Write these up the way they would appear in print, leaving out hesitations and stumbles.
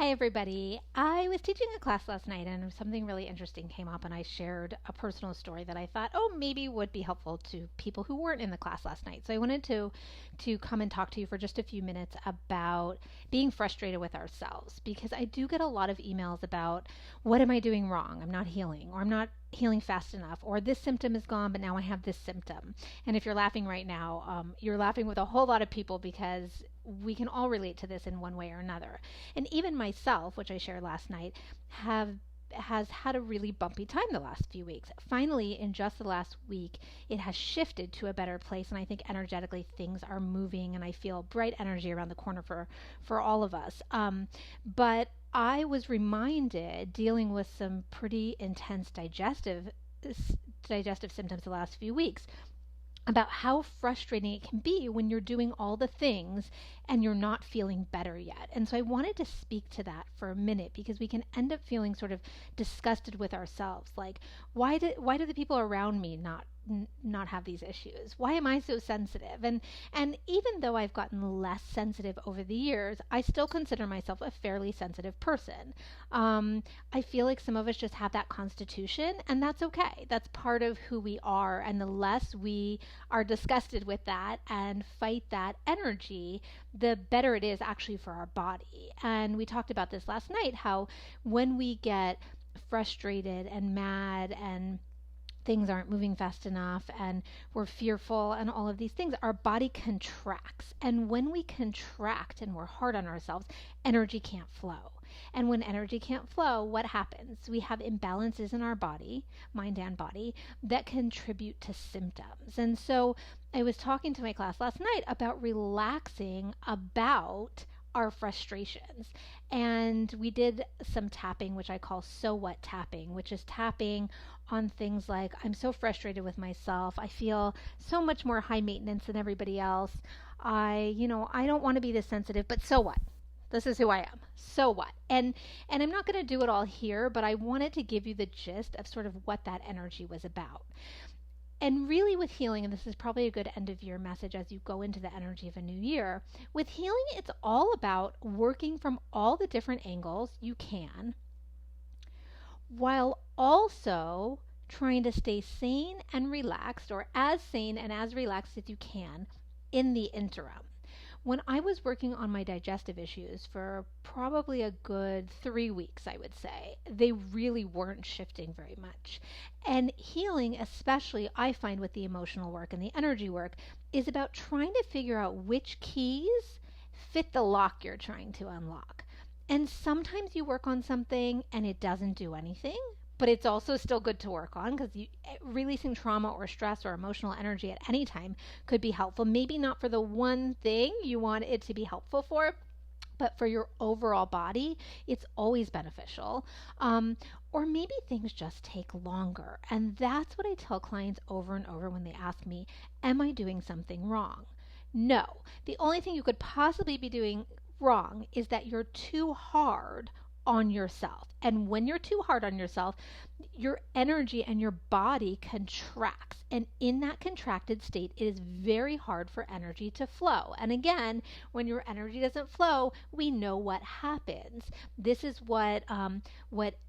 Hi, everybody. I was teaching a class last night and something really interesting came up, and I shared a personal story that I thought, oh, maybe would be helpful to people who weren't in the class last night. So I wanted to come and talk to you for just a few minutes about being frustrated with ourselves because I do get a lot of emails about what am I doing wrong? I'm not healing, or I'm not healing fast enough, or this symptom is gone, but now I have this symptom. And if you're laughing right now, you're laughing with a whole lot of people because we can all relate to this in one way or another. And even myself, which I shared last night, have has had a really bumpy time the last few weeks. Finally, in just the last week, it has shifted to a better place, and I think energetically things are moving, and I feel bright energy around the corner for all of us. But I was reminded, dealing with some pretty intense digestive symptoms the last few weeks, about how frustrating it can be when you're doing all the things and you're not feeling better yet. And so I wanted to speak to that for a minute because we can end up feeling sort of disgusted with ourselves. Like, why do the people around me not have these issues? Why am I so sensitive? And even though I've gotten less sensitive over the years, I still consider myself a fairly sensitive person. I feel like some of us just have that constitution, and that's okay. That's part of who we are. And the less we are disgusted with that and fight that energy, the better it is actually for our body. And we talked about this last night, how when we get frustrated and mad and things aren't moving fast enough and we're fearful and all of these things, our body contracts. And when we contract and we're hard on ourselves, energy can't flow. And when energy can't flow, what happens? We have imbalances in our body, mind and body, that contribute to symptoms. And so I was talking to my class last night about relaxing about our frustrations. And we did some tapping, which I call so what tapping, which is tapping on things like, I'm so frustrated with myself. I feel so much more high maintenance than everybody else. I don't want to be this sensitive, but so what? This is who I am. So what? And I'm not going to do it all here, but I wanted to give you the gist of sort of what that energy was about. And really, with healing, and this is probably a good end of year message as you go into the energy of a new year, with healing, it's all about working from all the different angles you can while also trying to stay sane and relaxed, or as sane and as relaxed as you can in the interim. When I was working on my digestive issues for probably a good 3 weeks, I would say, they really weren't shifting very much. And healing, especially I find with the emotional work and the energy work, is about trying to figure out which keys fit the lock you're trying to unlock. And sometimes you work on something and it doesn't do anything, but it's also still good to work on because releasing trauma or stress or emotional energy at any time could be helpful. Maybe not for the one thing you want it to be helpful for, but for your overall body, it's always beneficial. Or maybe things just take longer. And that's what I tell clients over and over when they ask me, am I doing something wrong? No. The only thing you could possibly be doing wrong is that you're too hard on yourself. And when you're too hard on yourself, your energy and your body contracts. And in that contracted state, it is very hard for energy to flow. And again, when your energy doesn't flow, we know what happens. This is what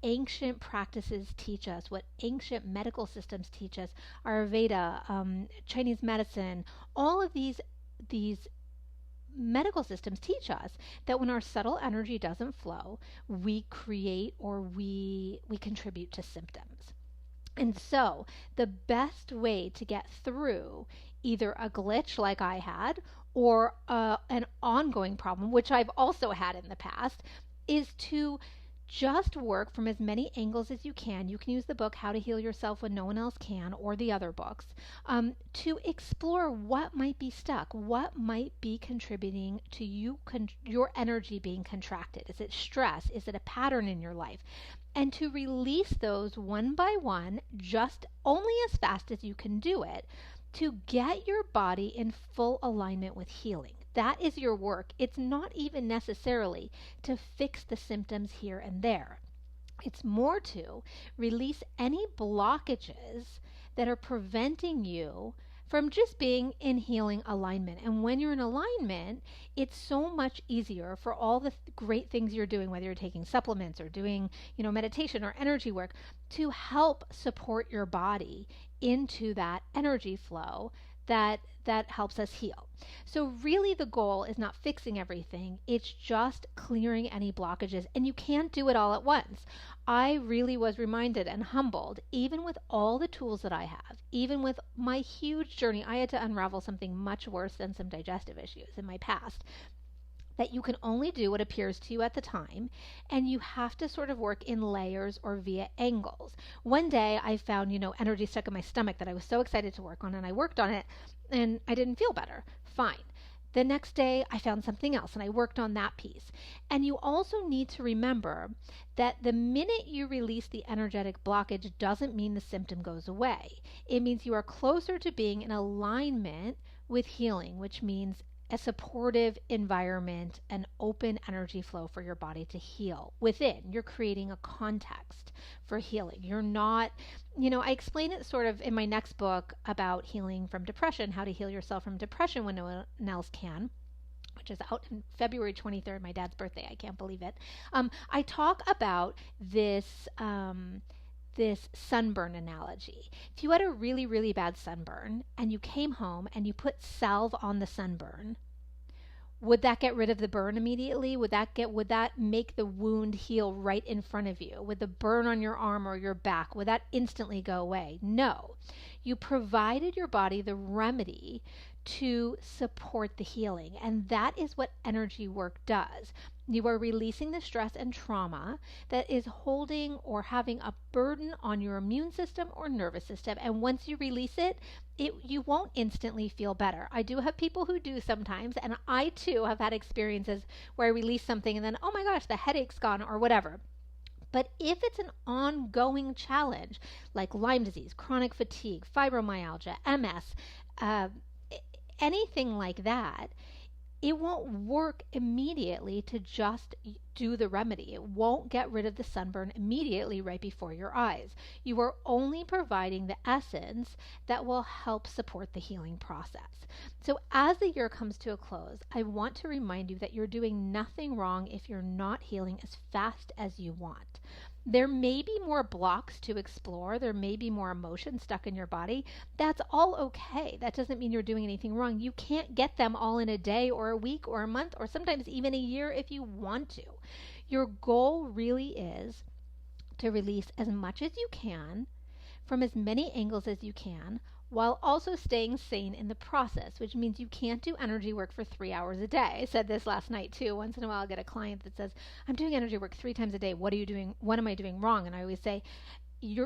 ancient practices teach us, what ancient medical systems teach us, Ayurveda, Chinese medicine, all of these medical systems teach us that when our subtle energy doesn't flow, we create or we contribute to symptoms. And so, the best way to get through either a glitch like I had or an ongoing problem, which I've also had in the past, is to just work from as many angles as you can. You can use the book How to Heal Yourself When No One Else Can, or the other books, to explore what might be stuck, what might be contributing to your energy being contracted. Is it stress? Is it a pattern in your life? And to release those one by one, just only as fast as you can do it, to get your body in full alignment with healing. That is your work. It's not even necessarily to fix the symptoms here and there. It's more to release any blockages that are preventing you from just being in healing alignment. And when you're in alignment, it's so much easier for all the great things you're doing, whether you're taking supplements or doing, meditation or energy work, to help support your body into that energy flow that helps us heal. So really the goal is not fixing everything, it's just clearing any blockages, and you can't do it all at once. I really was reminded and humbled, even with all the tools that I have, even with my huge journey. I had to unravel something much worse than some digestive issues in my past, that you can only do what appears to you at the time, and you have to sort of work in layers or via angles. One day I found, energy stuck in my stomach that I was so excited to work on, and I worked on it, and I didn't feel better. Fine. The next day I found something else, and I worked on that piece. And you also need to remember that the minute you release the energetic blockage doesn't mean the symptom goes away. It means you are closer to being in alignment with healing, which means a supportive environment, an open energy flow for your body to heal within. You're creating a context for healing. You're not, I explain it sort of in my next book about healing from depression, how to heal yourself from depression when no one else can, which is out in February 23rd, my dad's birthday. I can't believe it. I talk about this sunburn analogy. If you had a really, really bad sunburn and you came home and you put salve on the sunburn, would that get rid of the burn immediately? Would that make the wound heal right in front of you? Would the burn on your arm or your back, would that instantly go away? No. You provided your body the remedy to support the healing, and that is what energy work does. You are releasing the stress and trauma that is holding or having a burden on your immune system or nervous system, and once you release it, you won't instantly feel better. I do have people who do sometimes, and I too have had experiences where I release something and then, oh my gosh, the headache's gone or whatever. But if it's an ongoing challenge like Lyme disease, chronic fatigue, fibromyalgia, MS, anything like that, it won't work immediately to just do the remedy. It won't get rid of the sunburn immediately right before your eyes. You are only providing the essence that will help support the healing process. So as the year comes to a close, I want to remind you that you're doing nothing wrong if you're not healing as fast as you want. There may be more blocks to explore. There may be more emotion stuck in your body. That's all okay. That doesn't mean you're doing anything wrong. You can't get them all in a day or a week or a month or sometimes even a year if you want to. Your goal really is to release as much as you can from as many angles as you can, while also staying sane in the process, which means you can't do energy work for 3 hours a day. I said this last night too. Once in a while I'll get a client that says, I'm doing energy work 3 times a day. What are you doing? What am I doing wrong? And I always say,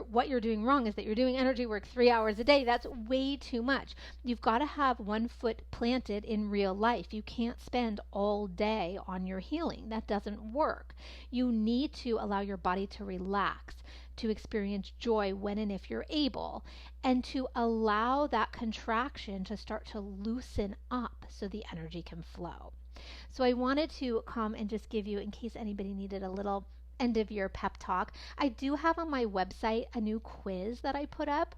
what you're doing wrong is that you're doing energy work 3 hours a day. That's way too much. You've got to have one foot planted in real life. You can't spend all day on your healing. That doesn't work. You need to allow your body to relax, to experience joy when and if you're able, and to allow that contraction to start to loosen up so the energy can flow. So I wanted to come and just give you, in case anybody needed a little end of year pep talk, I do have on my website a new quiz that I put up.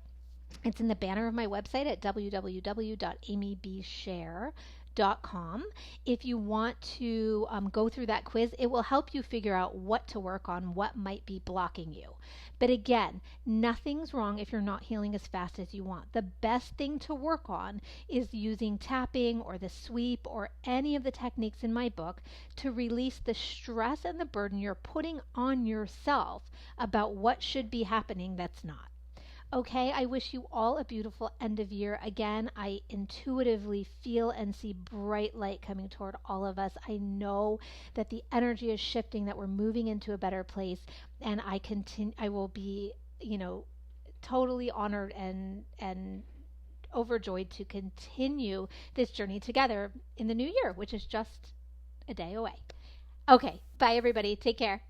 It's in the banner of my website at www.amybshare.com. If you want to go through that quiz, it will help you figure out what to work on, what might be blocking you. But again, nothing's wrong if you're not healing as fast as you want. The best thing to work on is using tapping or the sweep or any of the techniques in my book to release the stress and the burden you're putting on yourself about what should be happening that's not. Okay, I wish you all a beautiful end of year. Again, I intuitively feel and see bright light coming toward all of us. I know that the energy is shifting, that we're moving into a better place, and I will be, totally honored and overjoyed to continue this journey together in the new year, which is just a day away. Okay, bye everybody. Take care.